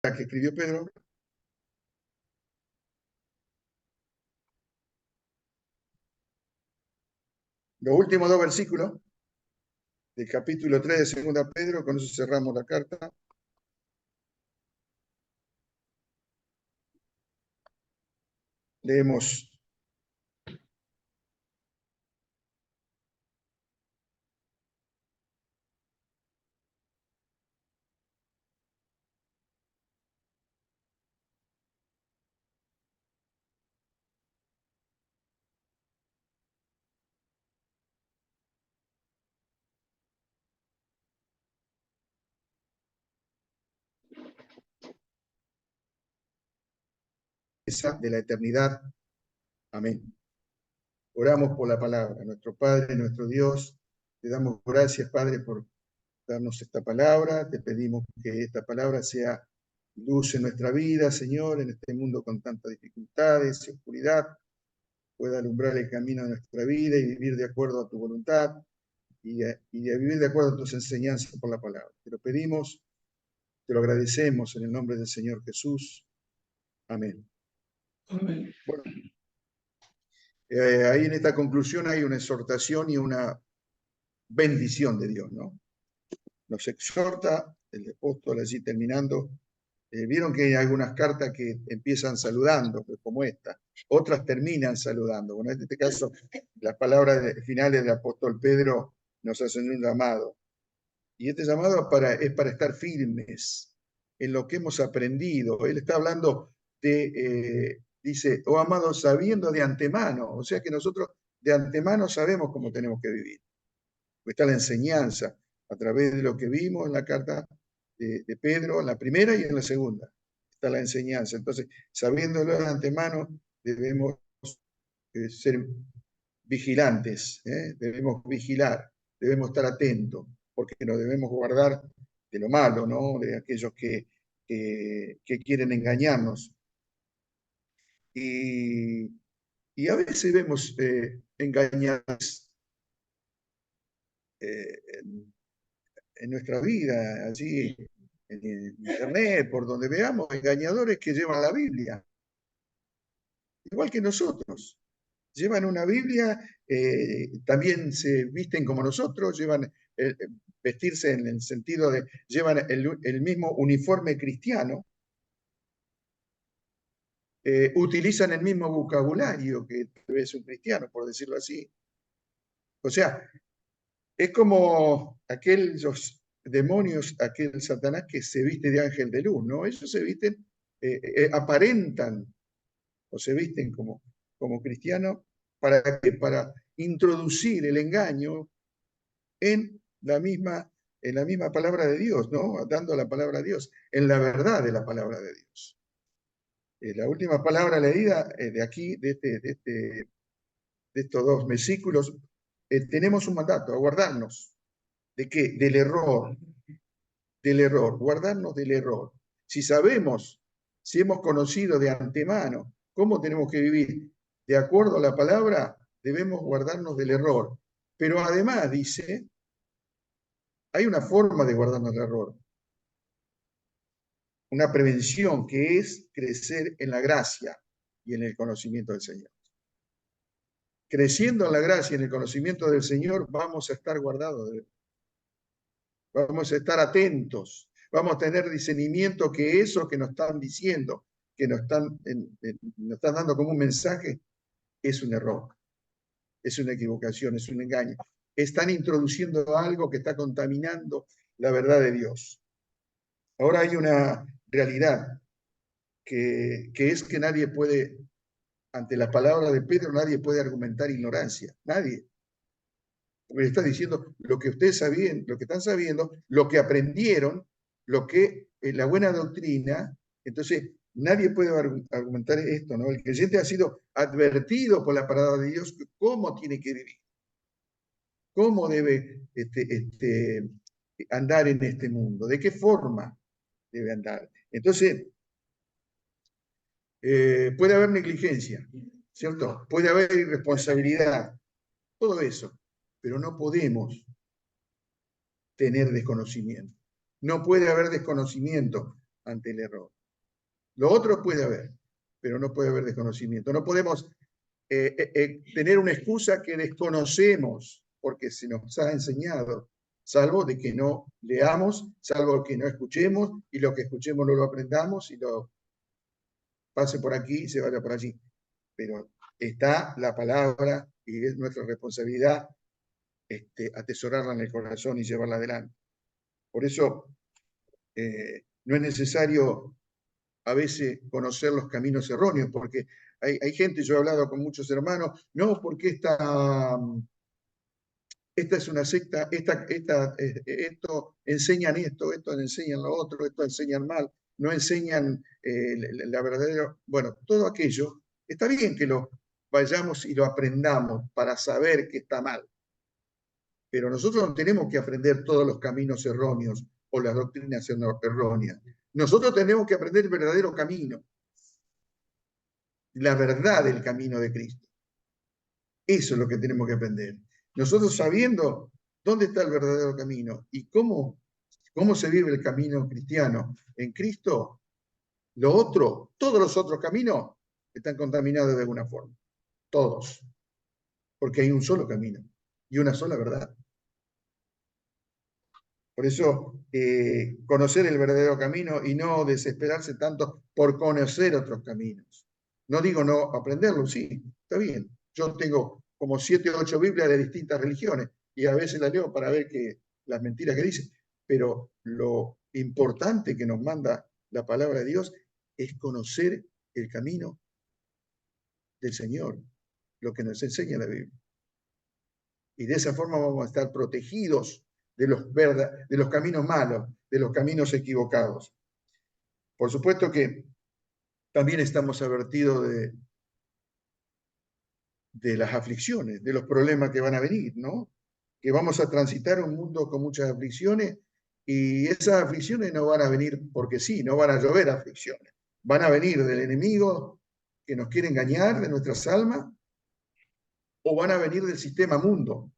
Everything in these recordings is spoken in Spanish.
que escribió Pedro, los últimos dos versículos del capítulo 3 de Segunda Pedro, con eso cerramos la carta. Leemos. De la eternidad. Amén. Oramos por la palabra. Nuestro Padre, nuestro Dios, te damos gracias, Padre, por darnos esta palabra. Te pedimos que esta palabra sea luz en nuestra vida, Señor, en este mundo con tantas dificultades y oscuridad. Pueda alumbrar el camino de nuestra vida y vivir de acuerdo a tu voluntad y a vivir de acuerdo a tus enseñanzas por la palabra. Te lo pedimos, te lo agradecemos en el nombre del Señor Jesús. Amén. Amén. Bueno, ahí en esta conclusión hay una exhortación y una bendición de Dios, ¿no? Nos exhorta el apóstol allí terminando. Vieron que hay algunas cartas que empiezan saludando, como esta, otras terminan saludando. Bueno, en este caso, las palabras finales del apóstol Pedro nos hacen un llamado. Y este llamado es para estar firmes en lo que hemos aprendido. Él está hablando dice, oh amados, sabiendo de antemano, o sea que nosotros de antemano sabemos cómo tenemos que vivir. Está la enseñanza a través de lo que vimos en la carta de Pedro, en la primera y en la segunda. Está la enseñanza. Entonces, sabiéndolo de antemano, debemos ser vigilantes, debemos vigilar, debemos estar atentos, porque nos debemos guardar de lo malo, ¿no? De aquellos que quieren engañarnos. Y a veces vemos engañados en nuestra vida, allí en internet, por donde veamos, engañadores que llevan la Biblia, igual que nosotros. Llevan una Biblia, también se visten como nosotros, llevan vestirse en el sentido de, llevan el mismo uniforme cristiano, utilizan el mismo vocabulario que es un cristiano, por decirlo así. O sea, es como aquellos demonios, aquel Satanás que se viste de ángel de luz, ¿no? Ellos se visten, aparentan o se visten como cristianos para introducir el engaño en en la misma palabra de Dios, ¿no? Dando la palabra de Dios, en la verdad de la palabra de Dios. La última palabra leída de aquí, de estos dos versículos, tenemos un mandato, a guardarnos. ¿De qué? Del error, guardarnos del error. Si sabemos, si hemos conocido de antemano cómo tenemos que vivir de acuerdo a la palabra, debemos guardarnos del error. Pero además dice, hay una forma de guardarnos del error, una prevención que es crecer en la gracia y en el conocimiento del Señor. Creciendo en la gracia y en el conocimiento del Señor, vamos a estar guardados, vamos a estar atentos, vamos a tener discernimiento que eso que nos están diciendo, que nos están dando como un mensaje, es un error, es una equivocación, es un engaño. Están introduciendo algo que está contaminando la verdad de Dios. Ahora hay una realidad que es que nadie puede, ante las palabras de Pedro, nadie puede argumentar ignorancia, nadie. Porque está diciendo lo que ustedes sabían, lo que están sabiendo, lo que aprendieron, lo que la buena doctrina. Entonces, nadie puede argumentar esto, ¿no? El creyente ha sido advertido por la palabra de Dios cómo tiene que vivir, cómo debe andar en este mundo, de qué forma debe andar. Entonces, puede haber negligencia, ¿cierto? Puede haber irresponsabilidad, todo eso, pero no podemos tener desconocimiento. No puede haber desconocimiento ante el error. Lo otro puede haber, pero no puede haber desconocimiento. No podemos tener una excusa que desconocemos porque se nos ha enseñado, salvo de que no leamos, salvo que no escuchemos, y lo que escuchemos no lo aprendamos y lo pase por aquí y se vaya por allí. Pero está la palabra y es nuestra responsabilidad atesorarla en el corazón y llevarla adelante. Por eso no es necesario a veces conocer los caminos erróneos, porque hay gente, yo he hablado con muchos hermanos, no, porque esta es una secta, esto enseñan esto enseñan lo otro, esto enseñan mal, no enseñan la verdadera, bueno, todo aquello, está bien que lo vayamos y lo aprendamos para saber que está mal, pero nosotros no tenemos que aprender todos los caminos erróneos o las doctrinas erróneas. Nosotros tenemos que aprender el verdadero camino, la verdad del camino de Cristo. Eso es lo que tenemos que aprender. Nosotros sabiendo dónde está el verdadero camino y cómo se vive el camino cristiano en Cristo, lo otro, todos los otros caminos están contaminados de alguna forma. Todos. Porque hay un solo camino y una sola verdad. Por eso, conocer el verdadero camino y no desesperarse tanto por conocer otros caminos. No digo no aprenderlo, sí, está bien. Yo tengo como 7 o 8 Biblias de distintas religiones y a veces las leo para ver las mentiras que dicen. Pero lo importante que nos manda la palabra de Dios es conocer el camino del Señor, lo que nos enseña la Biblia. Y de esa forma vamos a estar protegidos de los caminos malos, de los caminos equivocados. Por supuesto que también estamos advertidos de las aflicciones, de los problemas que van a venir, ¿no? Que vamos a transitar un mundo con muchas aflicciones y esas aflicciones no van a venir porque sí, no van a llover aflicciones. Van a venir del enemigo que nos quiere engañar, de nuestras almas, o van a venir del sistema mundo.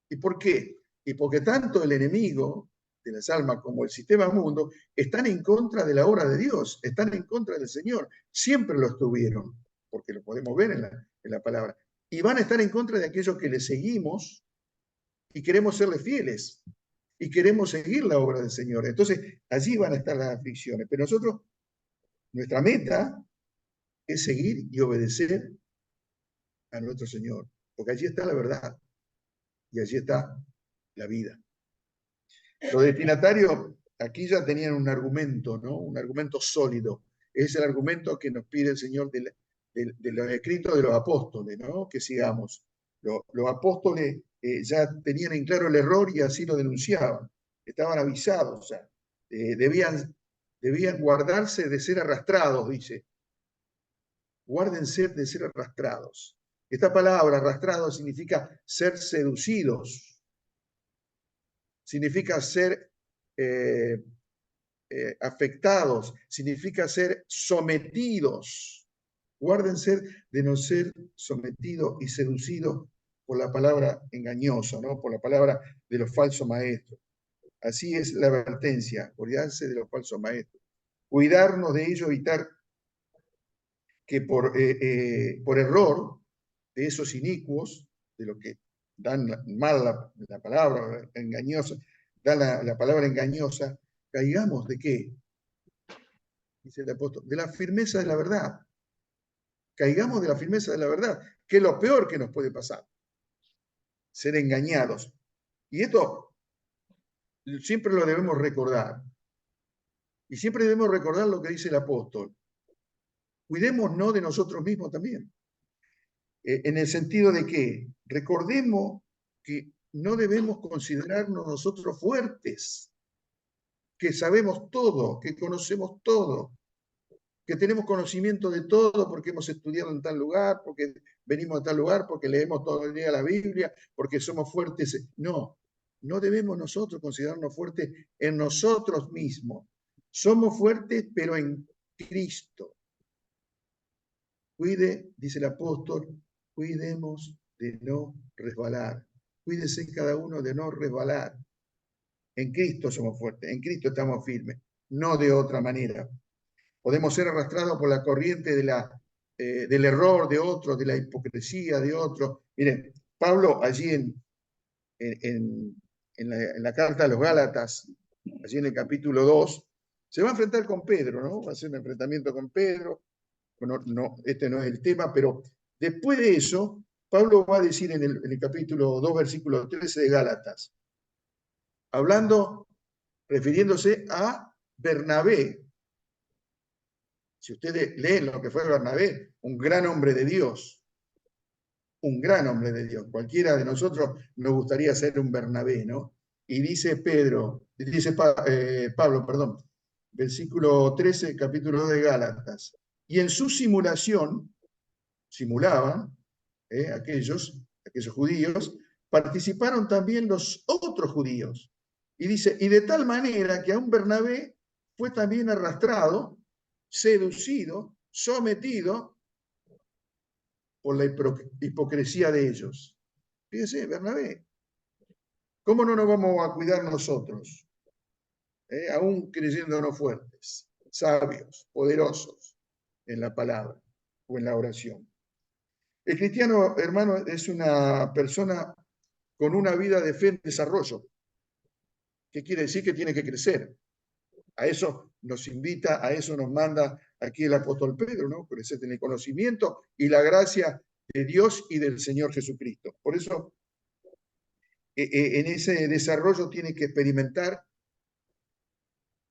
¿Y por qué? Y porque tanto el enemigo de las almas como el sistema mundo están en contra de la obra de Dios, están en contra del Señor. Siempre lo estuvieron, porque lo podemos ver en la palabra. Y van a estar en contra de aquellos que le seguimos y queremos serle fieles y queremos seguir la obra del Señor. Entonces, allí van a estar las aflicciones. Pero nosotros, nuestra meta es seguir y obedecer a nuestro Señor, porque allí está la verdad y allí está la vida. Los destinatarios aquí ya tenían un argumento, ¿no? Un argumento sólido. Es el argumento que nos pide el Señor de los escritos de los apóstoles, ¿no? Que sigamos. Los apóstoles ya tenían en claro el error y así lo denunciaban. Estaban avisados, o sea, debían guardarse de ser arrastrados, dice. Guárdense de ser arrastrados. Esta palabra, arrastrado, significa ser seducidos. Significa ser afectados, significa ser sometidos. Guárdense de no ser sometidos y seducidos por la palabra engañosa, ¿no? Por la palabra de los falsos maestros. Así es la advertencia, cuidarse de los falsos maestros. Cuidarnos de ello, evitar que por error de esos inicuos, de los que dan mal la palabra engañosa, dan la palabra engañosa, caigamos de qué, dice el apóstol, de la firmeza de la verdad. Caigamos de la firmeza de la verdad, que es lo peor que nos puede pasar, ser engañados. Y esto siempre lo debemos recordar. Y siempre debemos recordar lo que dice el apóstol. Cuidémonos de nosotros mismos también. En el sentido de que recordemos que no debemos considerarnos nosotros fuertes, que sabemos todo, que conocemos todo, que tenemos conocimiento de todo porque hemos estudiado en tal lugar, porque venimos a tal lugar, porque leemos todo el día la Biblia, porque somos fuertes. No, no debemos nosotros considerarnos fuertes en nosotros mismos. Somos fuertes, pero en Cristo. Cuide, dice el apóstol, cuidemos de no resbalar. Cuídese cada uno de no resbalar. En Cristo somos fuertes, en Cristo estamos firmes. no de otra manera. Podemos ser arrastrados por la corriente del error de otros, de la hipocresía de otros. Miren, Pablo allí en la carta a los Gálatas, allí en el capítulo 2, se va a enfrentar con Pedro, ¿no? Va a ser un enfrentamiento con Pedro. Bueno, no, este no es el tema, pero después de eso, Pablo va a decir en el capítulo 2, versículo 13 de Gálatas, hablando, refiriéndose a Bernabé. Si ustedes leen lo que fue Bernabé, un gran hombre de Dios, un gran hombre de Dios. Cualquiera de nosotros nos gustaría ser un Bernabé, ¿no? Y dice Pablo, perdón, versículo 13, capítulo 2 de Gálatas. Y en su simulación, simulaban aquellos judíos, participaron también los otros judíos. Y dice, y de tal manera que a un Bernabé fue también arrastrado, seducido, sometido por la hipocresía de ellos. Fíjense, Bernabé, ¿cómo no nos vamos a cuidar nosotros? Aún creyéndonos fuertes, sabios, poderosos en la palabra o en la oración. El cristiano, hermano, es una persona con una vida de fe en desarrollo. ¿Qué quiere decir? Que tiene que crecer. A eso nos invita, a eso nos manda aquí el apóstol Pedro, ¿no? Crecer en el conocimiento y la gracia de Dios y del Señor Jesucristo. Por eso, en ese desarrollo tiene que experimentar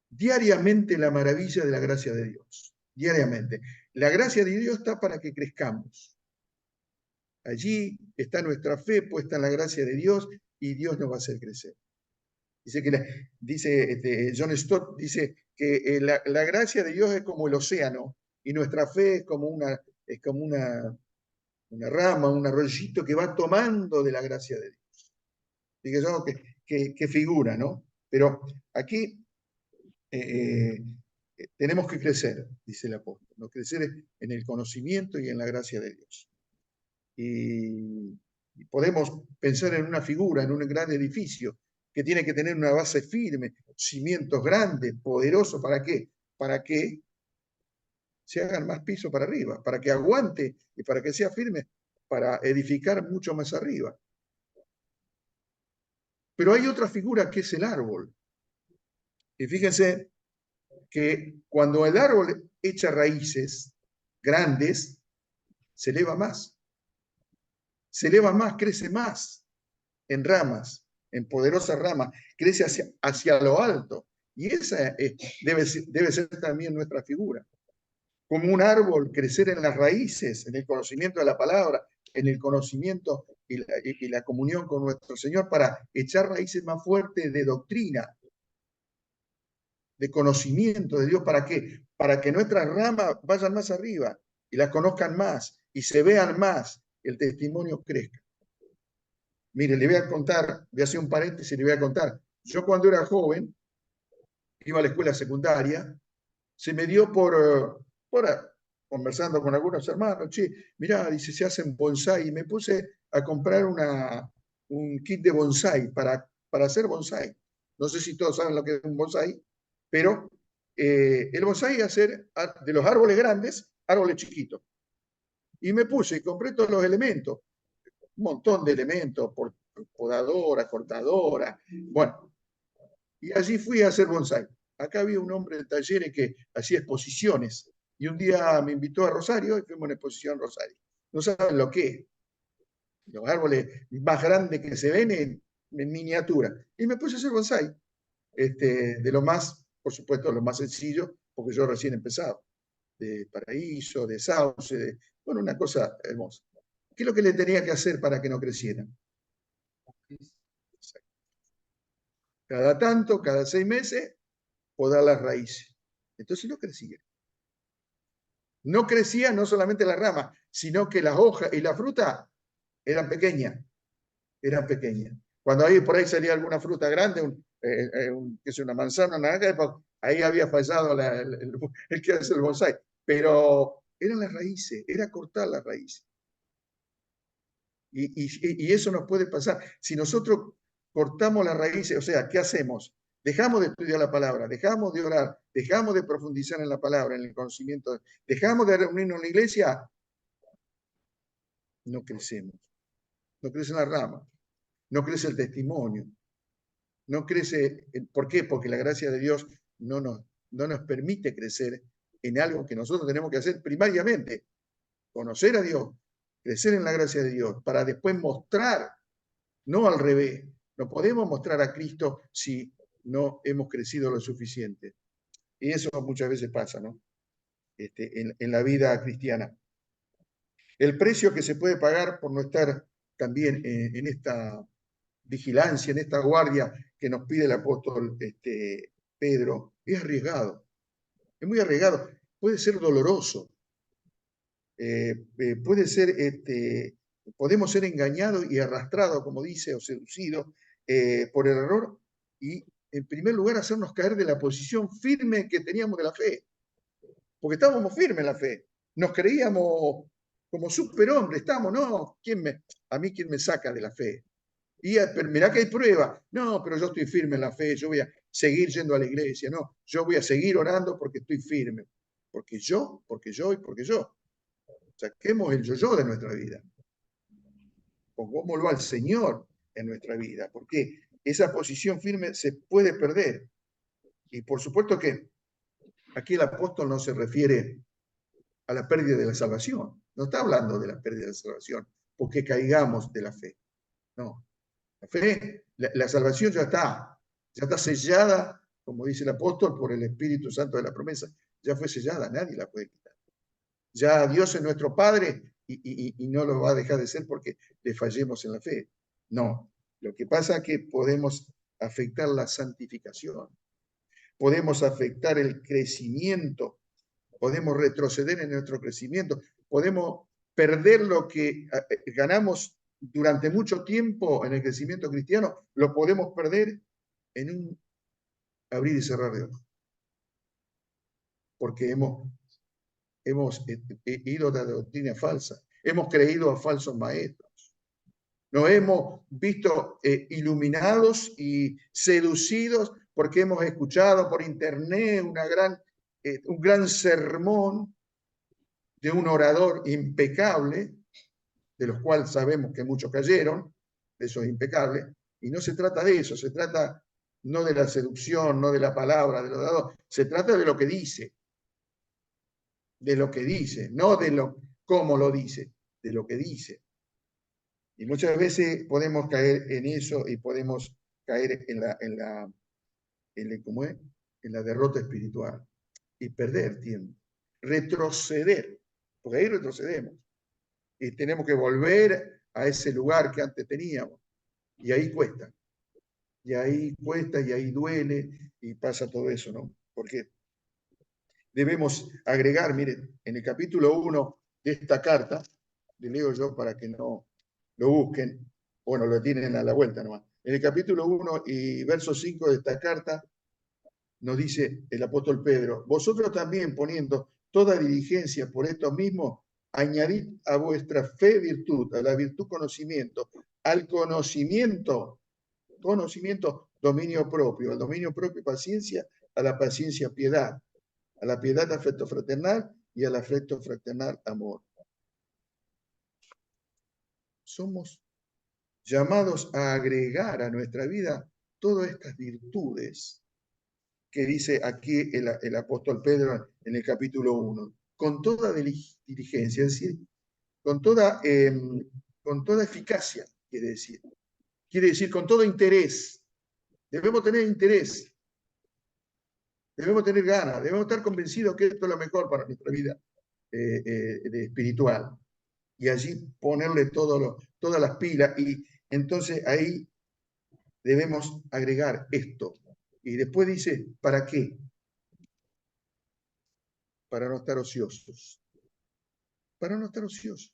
diariamente la maravilla de la gracia de Dios. Diariamente. La gracia de Dios está para que crezcamos. Allí está nuestra fe puesta en la gracia de Dios y Dios nos va a hacer crecer. Dice John Stott, dice que la gracia de Dios es como el océano y nuestra fe es como una rama, un arroyito que va tomando de la gracia de Dios. Digamos que figura, ¿no? Pero aquí tenemos que crecer, dice el apóstol, ¿no? Crecer en el conocimiento y en la gracia de Dios. Y podemos pensar en una figura, en un gran edificio, que tiene que tener una base firme, cimientos grandes, poderosos. ¿Para qué? Para que se hagan más piso para arriba, para que aguante y para que sea firme, para edificar mucho más arriba. Pero hay otra figura que es el árbol. Y fíjense que cuando el árbol echa raíces grandes, se eleva más. Se eleva más, crece más en ramas, en poderosas ramas, crece hacia lo alto. Y esa debe ser también nuestra figura. Como un árbol, crecer en las raíces, en el conocimiento de la palabra, en el conocimiento y la comunión con nuestro Señor para echar raíces más fuertes de doctrina, de conocimiento de Dios. ¿Para qué? Para que nuestras ramas vayan más arriba y las conozcan más y se vean más, el testimonio crezca. Mire, le voy a contar, voy a hacer un paréntesis y le voy a contar. Yo cuando era joven, iba a la escuela secundaria, se me dio conversando con algunos hermanos, che, mirá, dice, se hacen bonsai, y me puse a comprar un kit de bonsai para hacer bonsai. No sé si todos saben lo que es un bonsai, pero el bonsai es hacer de los árboles grandes, árboles chiquitos. Y me puse y compré todos los elementos, un montón de elementos, podadora, cortadora, bueno, y allí fui a hacer bonsai. Acá había un hombre en talleres que hacía exposiciones, y un día me invitó a Rosario y fuimos a una exposición en Rosario. No saben lo que es, los árboles más grandes que se ven en miniatura. Y me puse a hacer bonsai, de lo más, por supuesto, lo más sencillo, porque yo recién empezaba, de paraíso, de sauce, bueno, una cosa hermosa. ¿Qué es lo que le tenía que hacer para que no crecieran? Cada tanto, cada 6 meses, podar las raíces. Entonces no crecía. No crecía no solamente la rama, sino que las hojas y la fruta eran pequeñas. Eran pequeñas. Cuando ahí por ahí salía alguna fruta grande, que es una manzana, una naranja, ahí había fallado el que hace el bonsai. Pero eran las raíces, era cortar las raíces. Y eso nos puede pasar. Si nosotros cortamos las raíces, o sea, ¿qué hacemos? dejamos de estudiar la palabra, dejamos de orar, dejamos de profundizar en la palabra, en el conocimiento, dejamos de reunirnos en la iglesia, no crecemos. No crece la rama, no crece el testimonio, no crece. ¿Por qué? Porque la gracia de Dios no nos permite crecer en algo que nosotros tenemos que hacer primariamente, conocer a Dios, crecer en la gracia de Dios, para después mostrar, no al revés. No podemos mostrar a Cristo si no hemos crecido lo suficiente. Y eso muchas veces pasa, ¿no? En la vida cristiana. El precio que se puede pagar por no estar también en esta vigilancia, en esta guardia que nos pide el apóstol Pedro, es arriesgado, es muy arriesgado, puede ser doloroso, puede ser, podemos ser engañados y arrastrados, como dice, o seducidos por el error y, en primer lugar, hacernos caer de la posición firme que teníamos de la fe, porque estábamos firmes en la fe, nos creíamos como superhombres, estamos, no, a mí quién me saca de la fe. Y mirá que hay prueba. No, pero yo estoy firme en la fe, yo voy a seguir yendo a la iglesia, no, yo voy a seguir orando porque estoy firme. Porque yo y porque yo. Saquemos el yo de nuestra vida. Pongámoslo al Señor en nuestra vida, porque esa posición firme se puede perder. Y por supuesto que aquí el apóstol no se refiere a la pérdida de la salvación. No está hablando de la pérdida de la salvación, porque caigamos de la fe. No, la fe, la salvación ya está sellada, como dice el apóstol, por el Espíritu Santo de la promesa. Ya fue sellada, nadie la puede quitar. Ya Dios es nuestro Padre y no lo va a dejar de ser porque le fallemos en la fe. No, lo que pasa es que podemos afectar la santificación, podemos afectar el crecimiento, podemos retroceder en nuestro crecimiento, podemos perder lo que ganamos durante mucho tiempo en el crecimiento cristiano, lo podemos perder en un abrir y cerrar de ojos. Porque hemos ido a la doctrina falsa, hemos creído a falsos maestros, nos hemos visto iluminados y seducidos porque hemos escuchado por internet un gran sermón de un orador impecable, de los cuales sabemos que muchos cayeron, eso es impecable, y no se trata de eso, se trata no de la seducción, no de la palabra del orador, se trata de lo que dice, no de cómo lo dice, de lo que dice. Y muchas veces podemos caer en eso y podemos caer ¿cómo es? En la derrota espiritual y perder tiempo, retroceder, porque ahí retrocedemos. Y tenemos que volver a ese lugar que antes teníamos. Y ahí cuesta. Y ahí cuesta, y ahí duele, y pasa todo eso, ¿no? Porque debemos agregar, miren, en el capítulo 1 de esta carta, le leo yo para que no lo busquen, bueno, lo tienen a la vuelta nomás. En el capítulo 1 y verso 5 de esta carta, nos dice el apóstol Pedro, vosotros también poniendo toda diligencia por esto mismo, añadid a vuestra fe virtud, a la virtud conocimiento, al conocimiento dominio propio, al dominio propio paciencia, a la paciencia piedad, a la piedad afecto fraternal y al afecto fraternal amor. Somos llamados a agregar a nuestra vida todas estas virtudes que dice aquí el apóstol Pedro en el capítulo 1, con toda diligencia, es decir, con toda eficacia, quiere decir con todo interés. Debemos tener interés, debemos tener ganas, debemos estar convencidos que esto es lo mejor para nuestra vida espiritual. Y allí ponerle todas las pilas y entonces ahí debemos agregar esto. Y después dice, ¿para qué? Para no estar ociosos. Para no estar ociosos.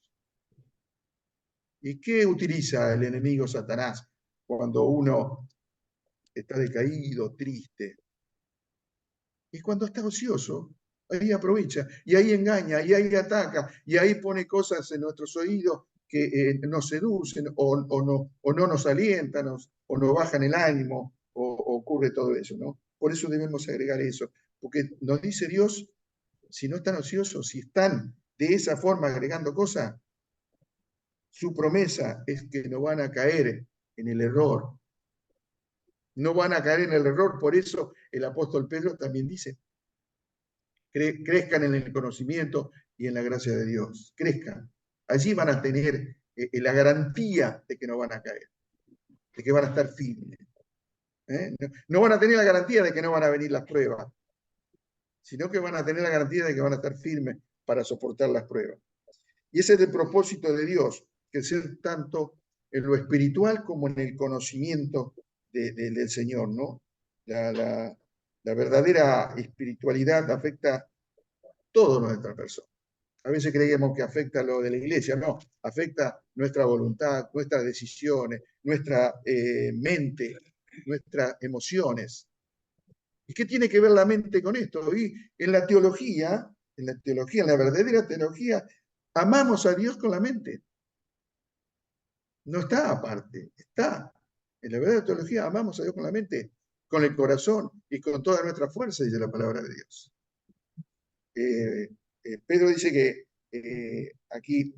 ¿Y qué utiliza el enemigo Satanás cuando uno está decaído, triste? Y cuando está ocioso, ahí aprovecha, y ahí engaña, y ahí ataca, y ahí pone cosas en nuestros oídos que nos seducen o no nos alientan o nos bajan el ánimo o ocurre todo eso, ¿no? Por eso debemos agregar eso, porque nos dice Dios, si no están ociosos, si están de esa forma agregando cosas, su promesa es que no van a caer en el error. No van a caer en el error. Por eso el apóstol Pedro también dice, crezcan en el conocimiento y en la gracia de Dios. Crezcan. Allí van a tener la garantía de que no van a caer, de que van a estar firmes. No van a tener la garantía de que no van a venir las pruebas, sino que van a tener la garantía de que van a estar firmes para soportar las pruebas. Y ese es el propósito de Dios, crecer tanto en lo espiritual como en el conocimiento del Señor, ¿no? La verdadera espiritualidad afecta todo nuestra persona. A veces creíamos que afecta lo de la iglesia, no, afecta nuestra voluntad, nuestras decisiones, nuestra mente, nuestras emociones. ¿Y qué tiene que ver la mente con esto? Y en la teología, en la verdadera teología, amamos a Dios con la mente. No está aparte, está. En la verdadera teología amamos a Dios con la mente, con el corazón y con toda nuestra fuerza, dice la palabra de Dios. Pedro dice que aquí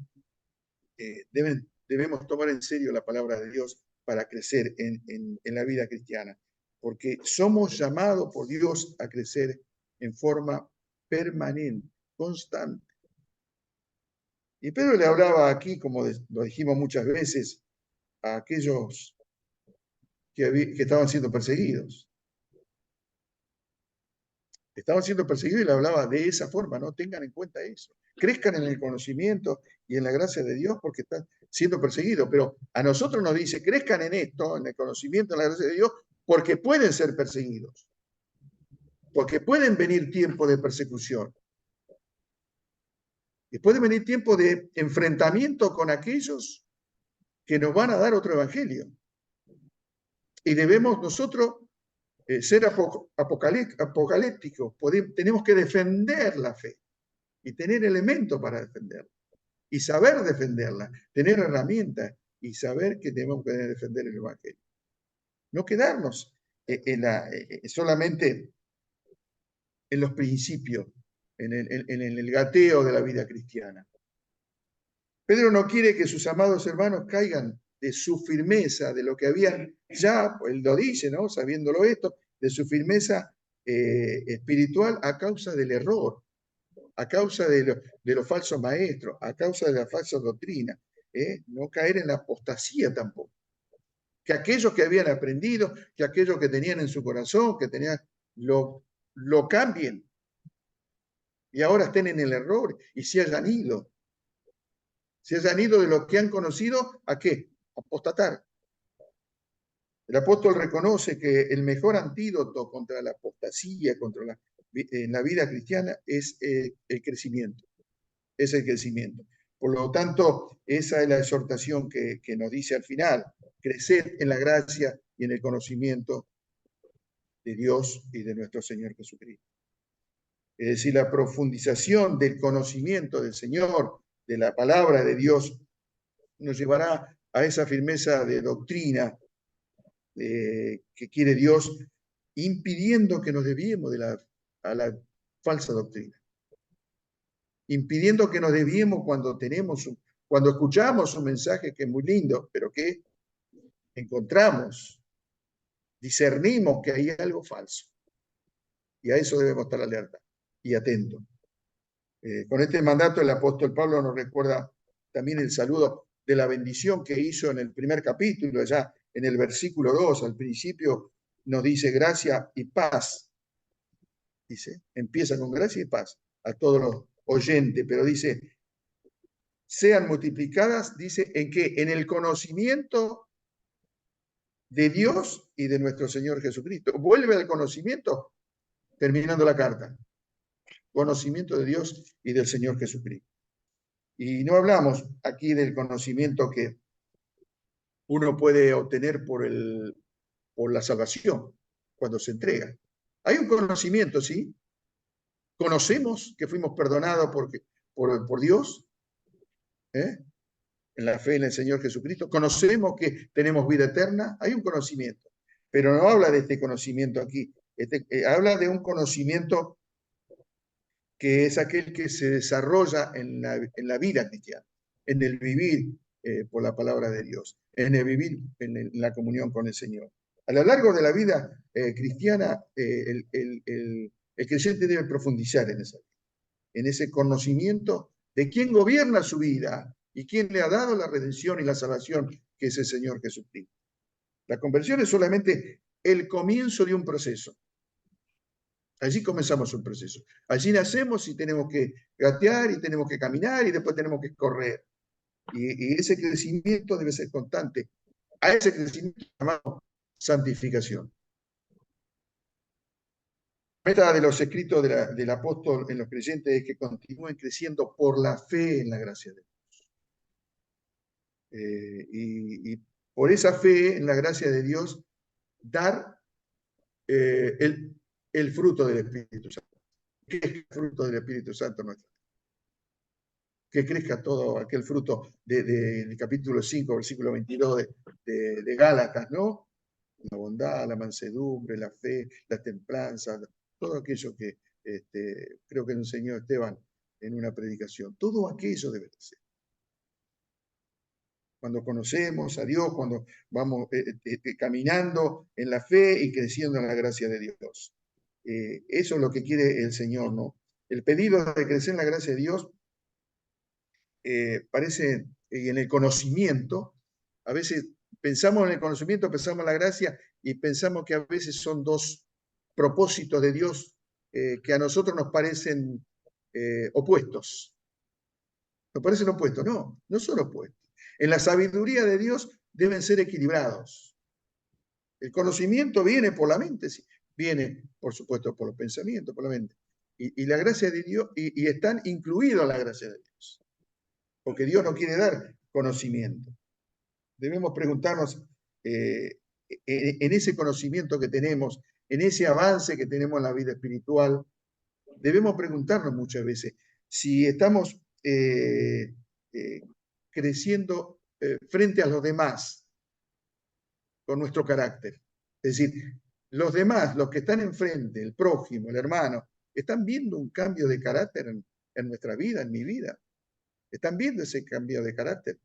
debemos tomar en serio la palabra de Dios para crecer en la vida cristiana, porque somos llamados por Dios a crecer en forma permanente, constante. Y Pedro le hablaba aquí, como lo dijimos muchas veces, a aquellos que estaban siendo perseguidos. Estaban siendo perseguidos y le hablaba de esa forma, ¿no? Tengan en cuenta eso. Crezcan en el conocimiento y en la gracia de Dios porque están siendo perseguidos. Pero a nosotros nos dice, crezcan en esto, en el conocimiento, en la gracia de Dios, porque pueden ser perseguidos. Porque pueden venir tiempos de persecución. Y pueden venir tiempos de enfrentamiento con aquellos que nos van a dar otro evangelio. Y debemos nosotros ser apocalípticos. Tenemos que defender la fe y tener elementos para defenderla. Y saber defenderla, tener herramientas y saber que tenemos que defender el evangelio. No quedarnos solamente en los principios, en el gateo de la vida cristiana. Pedro no quiere que sus amados hermanos caigan de su firmeza, de lo que habían ya, él lo dice, ¿no? Sabiéndolo esto, de su firmeza espiritual a causa del error, a causa de los falsos maestros, a causa de la falsa doctrina. No caer en la apostasía tampoco. Que aquellos que habían aprendido, que aquellos que tenían en su corazón, que tenían, lo cambien y ahora estén en el error y se hayan ido. Se hayan ido de lo que han conocido, ¿a qué? Apostatar. El apóstol reconoce que el mejor antídoto contra la apostasía, contra la vida cristiana, es el crecimiento. Es el crecimiento. Por lo tanto, esa es la exhortación que nos dice al final, crecer en la gracia y en el conocimiento de Dios y de nuestro Señor Jesucristo. Es decir, la profundización del conocimiento del Señor, de la palabra de Dios, nos llevará a esa firmeza de doctrina que quiere Dios, impidiendo que nos desviemos a la falsa doctrina. Impidiendo que nos desviemos cuando escuchamos un mensaje que es muy lindo, pero que encontramos, discernimos que hay algo falso. Y a eso debemos estar alerta y atentos. Con este mandato el apóstol Pablo nos recuerda también el saludo de la bendición que hizo en el primer capítulo, allá en el versículo 2, al principio nos dice gracia y paz. Dice, empieza con gracia y paz a todos los oyentes, pero dice, sean multiplicadas, dice, ¿en qué? En el conocimiento de Dios y de nuestro Señor Jesucristo. Vuelve al conocimiento terminando la carta. Conocimiento de Dios y del Señor Jesucristo. Y no hablamos aquí del conocimiento que uno puede obtener por la salvación, cuando se entrega. Hay un conocimiento, ¿sí? Conocemos que fuimos perdonados por Dios, en la fe en el Señor Jesucristo. Conocemos que tenemos vida eterna. Hay un conocimiento. pero no habla de este conocimiento aquí. Habla de un conocimiento que es aquel que se desarrolla en la vida cristiana, en el vivir por la palabra de Dios, en el vivir en la comunión con el Señor. A lo largo de la vida cristiana, el creyente debe profundizar en ese conocimiento de quién gobierna su vida y quién le ha dado la redención y la salvación, que es el Señor Jesucristo. La conversión es solamente el comienzo de un proceso. Allí comenzamos un proceso. Allí nacemos y tenemos que gatear y tenemos que caminar y después tenemos que correr. Y ese crecimiento debe ser constante. A ese crecimiento llamamos santificación. La meta de los escritos del apóstol en los creyentes es que continúen creciendo por la fe en la gracia de Dios. Y por esa fe en la gracia de Dios, dar el fruto del Espíritu Santo. ¿Qué es el fruto del Espíritu Santo nuestro? Que crezca todo aquel fruto del capítulo 5, versículo 22 de Gálatas, ¿no? La bondad, la mansedumbre, la fe, la templanza, todo aquello que creo que nos enseñó Esteban en una predicación. Todo aquello debe ser. Cuando conocemos a Dios, cuando vamos caminando en la fe y creciendo en la gracia de Dios. Eso es lo que quiere el Señor, ¿no? El pedido de crecer en la gracia de Dios parece, y en el conocimiento, a veces pensamos en el conocimiento, pensamos en la gracia y pensamos que a veces son dos propósitos de Dios que a nosotros nos parecen opuestos. Nos parecen opuestos, no, no son opuestos. En la sabiduría de Dios deben ser equilibrados. El conocimiento viene por la mente, sí, viene, por supuesto, por los pensamientos, por la mente. Y la gracia de Dios, y están incluidos en la gracia de Dios. Porque Dios no quiere dar conocimiento. Debemos preguntarnos en ese conocimiento que tenemos, en ese avance que tenemos en la vida espiritual, debemos preguntarnos muchas veces si estamos creciendo frente a los demás con nuestro carácter. Es decir, los demás, los que están enfrente, el prójimo, el hermano, están viendo un cambio de carácter en nuestra vida, en mi vida. ¿Están viendo ese cambio de carácter?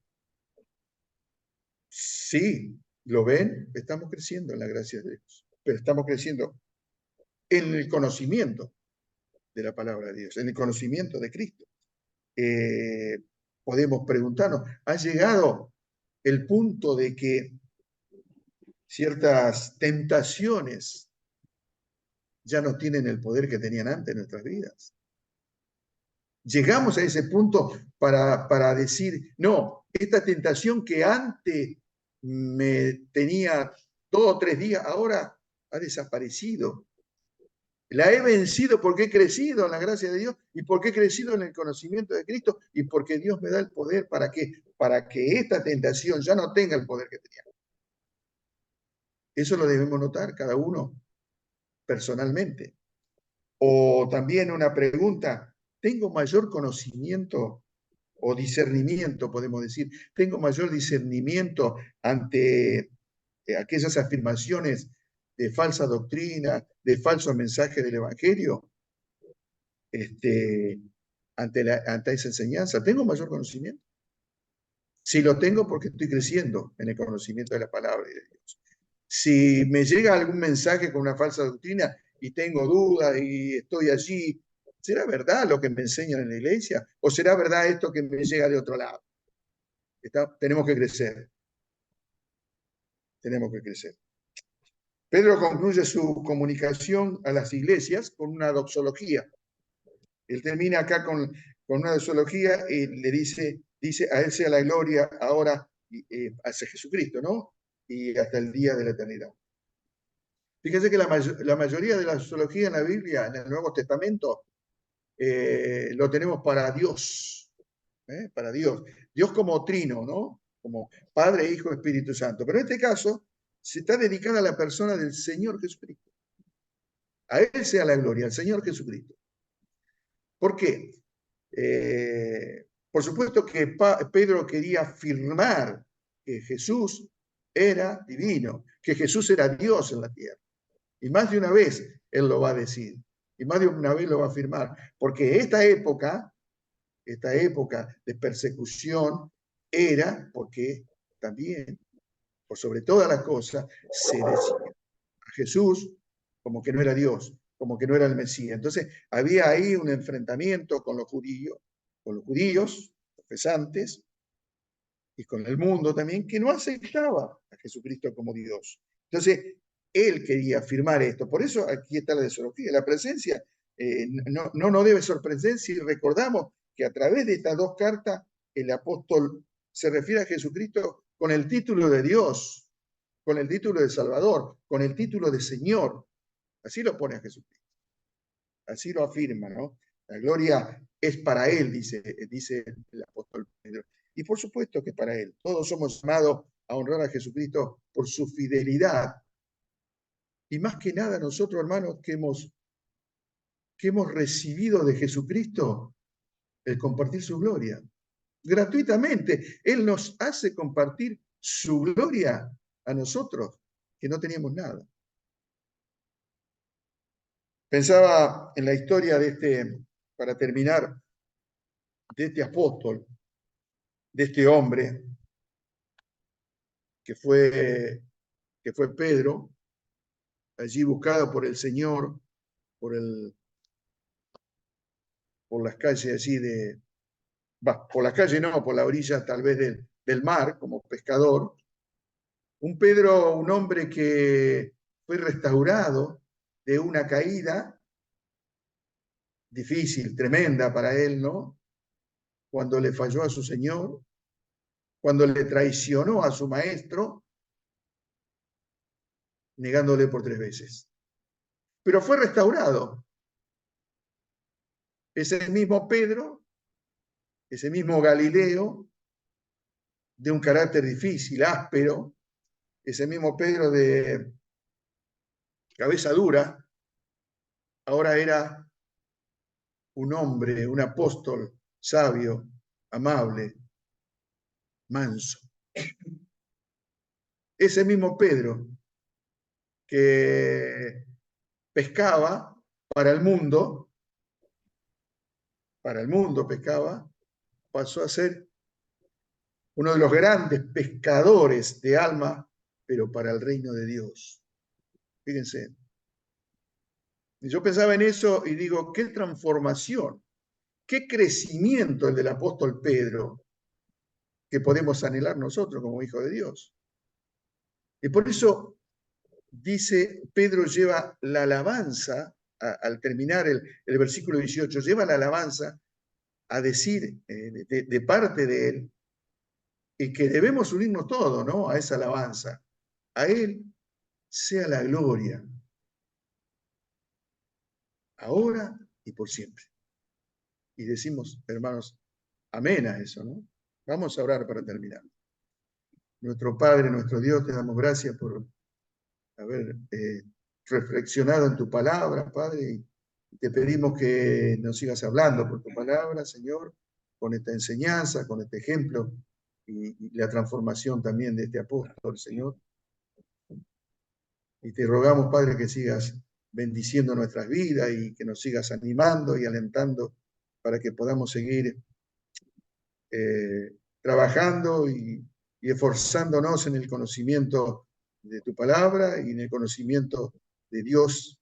Sí, lo ven, estamos creciendo en la gracia de Dios, pero estamos creciendo en el conocimiento de la palabra de Dios, en el conocimiento de Cristo. Podemos preguntarnos, ¿ha llegado el punto de que ciertas tentaciones ya no tienen el poder que tenían antes en nuestras vidas? Llegamos a ese punto para decir, no, esta tentación que antes me tenía 2 o 3 días, ahora ha desaparecido. La he vencido porque he crecido en la gracia de Dios y porque he crecido en el conocimiento de Cristo y porque Dios me da el poder para que esta tentación ya no tenga el poder que tenía. Eso lo debemos notar cada uno personalmente. O también una pregunta, ¿tengo mayor conocimiento o discernimiento, podemos decir? ¿Tengo mayor discernimiento ante aquellas afirmaciones de falsa doctrina, de falso mensaje del Evangelio? Ante esa enseñanza, ¿tengo mayor conocimiento? Si lo tengo, porque estoy creciendo en el conocimiento de la palabra de Dios. Si me llega algún mensaje con una falsa doctrina y tengo dudas y estoy allí, ¿será verdad lo que me enseñan en la iglesia? ¿O será verdad esto que me llega de otro lado? Tenemos que crecer. Tenemos que crecer. Pedro concluye su comunicación a las iglesias con una doxología. Él termina acá con una doxología y le dice, a él sea la gloria ahora hacia Jesucristo, ¿no? Y hasta el día de la eternidad. Fíjense que la mayoría de la doxología en la Biblia, en el Nuevo Testamento, lo tenemos para Dios, para Dios. Dios como trino, ¿no? Como Padre, Hijo, Espíritu Santo. Pero en este caso, se está dedicada a la persona del Señor Jesucristo. A Él sea la gloria, al Señor Jesucristo. ¿Por qué? Por supuesto que Pedro quería afirmar que Jesús era divino, que Jesús era Dios en la tierra. Y más de una vez él lo va a decir, y más de una vez lo va a afirmar, porque esta época de persecución era porque también, por sobre todas las cosas, se decía a Jesús como que no era Dios, como que no era el Mesías. Entonces había ahí un enfrentamiento con los judíos profesantes, y con el mundo también, que no aceptaba a Jesucristo como Dios. Entonces, él quería afirmar esto. Por eso aquí está la desología. La presencia no nos debe sorprender si recordamos que a través de estas dos cartas el apóstol se refiere a Jesucristo con el título de Dios, con el título de Salvador, con el título de Señor. Así lo pone a Jesucristo. Así lo afirma, ¿no? La gloria es para él, dice el apóstol Pedro. Y por supuesto que para él. Todos somos llamados a honrar a Jesucristo por su fidelidad. Y más que nada nosotros, hermanos, que hemos recibido de Jesucristo el compartir su gloria. Gratuitamente. Él nos hace compartir su gloria a nosotros, que no teníamos nada. Pensaba en la historia para terminar, de este apóstol, de este hombre que fue Pedro, allí buscado por el Señor, por las calles allí por las calles no, por la orilla tal vez del mar, como pescador. Un Pedro, un hombre que fue restaurado de una caída difícil, tremenda para él, ¿no? Cuando le falló a su Señor, cuando le traicionó a su maestro, negándole por 3 veces. Pero fue restaurado. Ese mismo Pedro, ese mismo Galileo, de un carácter difícil, áspero, ese mismo Pedro de cabeza dura, ahora era un hombre, un apóstol sabio, amable, manso. Ese mismo Pedro que pescaba para el mundo pescaba, pasó a ser uno de los grandes pescadores de alma, pero para el reino de Dios. Fíjense. Yo pensaba en eso y digo, qué transformación, qué crecimiento el del apóstol Pedro, que podemos anhelar nosotros como hijos de Dios. Y por eso dice, Pedro lleva la alabanza, al terminar el versículo 18, lleva la alabanza a decir de parte de él, y que debemos unirnos todos, ¿no? A esa alabanza. A él sea la gloria, ahora y por siempre. Y decimos, hermanos, amén a eso, ¿no? Vamos a orar para terminar. Nuestro Padre, nuestro Dios, te damos gracias por haber reflexionado en tu palabra, Padre, y te pedimos que nos sigas hablando por tu palabra, Señor, con esta enseñanza, con este ejemplo y la transformación también de este apóstol, Señor. Y te rogamos, Padre, que sigas bendiciendo nuestras vidas y que nos sigas animando y alentando para que podamos seguir trabajando y esforzándonos en el conocimiento de tu palabra y en el conocimiento de Dios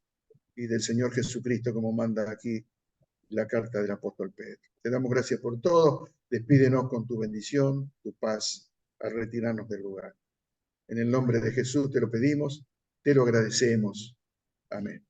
y del Señor Jesucristo, como manda aquí la carta del apóstol Pedro. Te damos gracias por todo. Despídenos con tu bendición, tu paz, al retirarnos del lugar. En el nombre de Jesús te lo pedimos, te lo agradecemos. Amén.